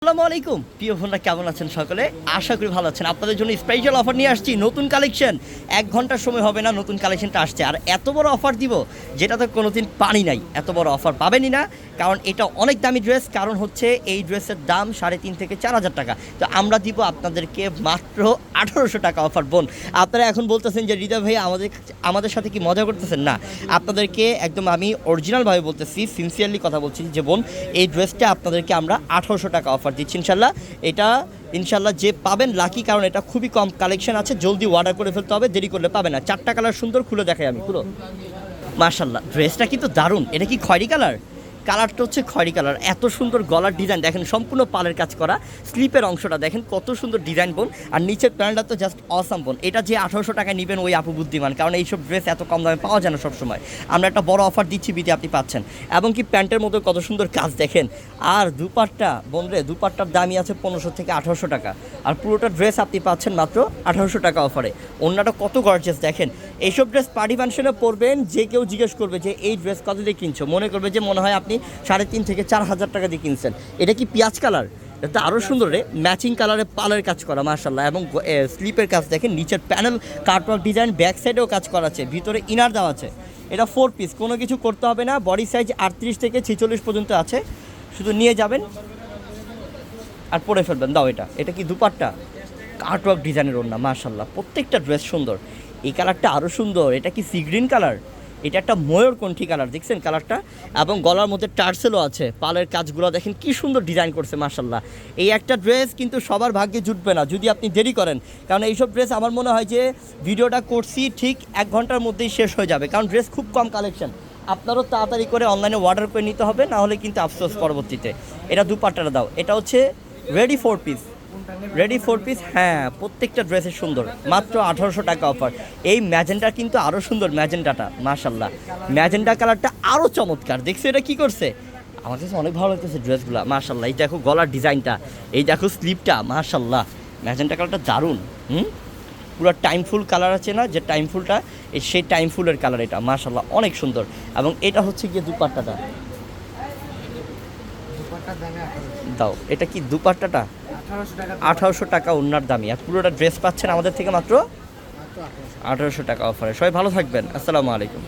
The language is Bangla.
আসসালামু আলাইকুম প্রিয় বন্ধুরা, কেমন আছেন সকলে? আশা করি ভালো আছেন। আপনাদের জন্য স্পেশাল অফার নিয়ে আসছি, নতুন কালেকশন। 1 ঘন্টার সময় হবে না, নতুন কালেকশনটা আসছে। আর এত বড় অফার দিব যেটা তো কোনোদিন পানি নাই, এত বড় অফার পাবেনই না। কারণ এটা অনেক দামি ড্রেস, কারণ হচ্ছে এই ড্রেসের দাম 3.5 থেকে 4,000 টাকা। তো আমরা দিব আপনাদেরকে মাত্র 1800 টাকা অফার। বোন, আপনারা এখন বলতেছেন যে হৃদয় ভাই আমাদের সাথে কি মজা করতেছেন? না, আপনাদেরকে একদম আমি অরিজিনালভাবে বলতেছি, সিনসিয়ারলি কথা বলছি যে বোন, এই ড্রেসটা আপনাদেরকে আমরা 1800 টাকা অফার দিচ্ছি ইনশাল্লাহ। এটা ইনশাল্লাহ যে পাবেন লাকি, কারণ এটা খুবই কম কালেকশন আছে, জলদি অর্ডার করে ফেলতে হবে, দেরি করলে পাবে না। 4টা কালার সুন্দর, খুলে দেখাই আমি। খুলো। মাশাল্লাহ, ড্রেসটা কিন্তু দারুণ। এটা কি খয়েরি কালার? কালারটা হচ্ছে খয়েরি কালার। এত সুন্দর গলার ডিজাইন দেখেন, সম্পূর্ণ পালের কাজ করা। স্লিপের অংশটা দেখেন কত সুন্দর ডিজাইন বোন। আর নিচের প্যান্টটা তো জাস্ট অসাম বোন। এটা যে 1800 টাকায় নেবেন ওই আপু বুদ্ধিমান, কারণ এইসব ড্রেস এত কম দামে পাওয়া যায় না সবসময়। আমরা একটা বড় অফার দিচ্ছি, বিতে আপনি পাচ্ছেন। এবং কি প্যান্টের মধ্যে কত সুন্দর কাজ দেখেন। আর দুপাট্টা বোন রে, দুপাট্টার দামই আছে 1500 থেকে 1800 টাকা। আর পুরোটা ড্রেস আপনি পাচ্ছেন মাত্র 1800 টাকা অফারে। অন্যটা কত গর্জিয়াস দেখেন। এইসব ড্রেস পার্টি ফাংশনে পরবেন, যে কেউ জিজ্ঞেস করবে যে এই ড্রেস কত দিয়ে কিনছো, মনে করবে যে মনে হয় আপনি 3,500 থেকে 4,000 টাকা দিয়ে কিনছেন। এটা কি পেঁয়াজ কালার? এটা আরও সুন্দর রে, ম্যাচিং কালারে পালের কাজ করা মাশাল্লাহ। এবং স্লিপের কাজ দেখেন, নিচের প্যানেল কাটওয়ার্ক ডিজাইন, ব্যাক সাইডেও কাজ করা আছে, ভিতরে ইনার দেওয়া আছে। এটা 4 পিস, কোনো কিছু করতে হবে না। বডি সাইজ 38 থেকে 46 পর্যন্ত আছে, শুধু নিয়ে যাবেন আর পরে ফেলবেন। দাও, এটা কি দুপাট্টা? কাটওয়ার্ক ডিজাইনের ওড়না মাশাল্লাহ, প্রত্যেকটা ড্রেস সুন্দর। এই কালারটা আরও সুন্দর। এটা কি সি গ্রিন কালার? এটা একটা ময়ূরকণ্ঠী কালার, দেখছেন কালারটা? এবং গলার মধ্যে টার্সেলও আছে। পালের কাজগুলো দেখেন কি সুন্দর ডিজাইন করছে মাশাল্লাহ। এই একটা ড্রেস কিন্তু সবার ভাগ্যে জুটবে না যদি আপনি দেরি করেন, কারণ এইসব ড্রেস আমার মনে হয় যে ভিডিওটা করছি ঠিক 1 ঘন্টার মধ্যেই শেষ হয়ে যাবে, কারণ ড্রেস খুব কম কালেকশন। আপনারও তাড়াতাড়ি করে অনলাইনে অর্ডার করে নিতে হবে, না হলে কিন্তু আফসোস পরবর্তীতে। এটা দুপাট্টাটা দাও। এটা হচ্ছে রেডি 4 পিস, রেডি 4 পিস। হ্যাঁ, প্রত্যেকটা ড্রেসের সুন্দর, মাত্র 1800 টাকা অফার। এই ম্যাজেন্টা কিন্তু আরও সুন্দর, ম্যাজেন্টাটা মাশাল্লাহ। ম্যাজেন্টা কালারটা আরও চমৎকার। দেখছো এটা কি করছে? আমার কাছে অনেক ভালো লাগতেছে ড্রেসগুলো মাশাল্লাহ। এই দেখো গলার ডিজাইনটা, এই দেখো স্লিপটা মাশাল্লাহ। ম্যাজেন্টা কালারটা দারুণ। পুরো টাইম ফুল কালার আছে না, যে টাইম ফুলটা, সেই টাইম ফুলের কালার এটা মাশাল্লাহ, অনেক সুন্দর। এবং এটা হচ্ছে গিয়ে দুপাট্টাটা দাও। এটা কি দুপাট্টাটা? 1800 টাকা ওনার দামি। আর পুরোটা ড্রেস পাচ্ছেন আমাদের থেকে মাত্র 1800 টাকা অফারে। সবাই ভালো থাকবেন, আসসালামু আলাইকুম।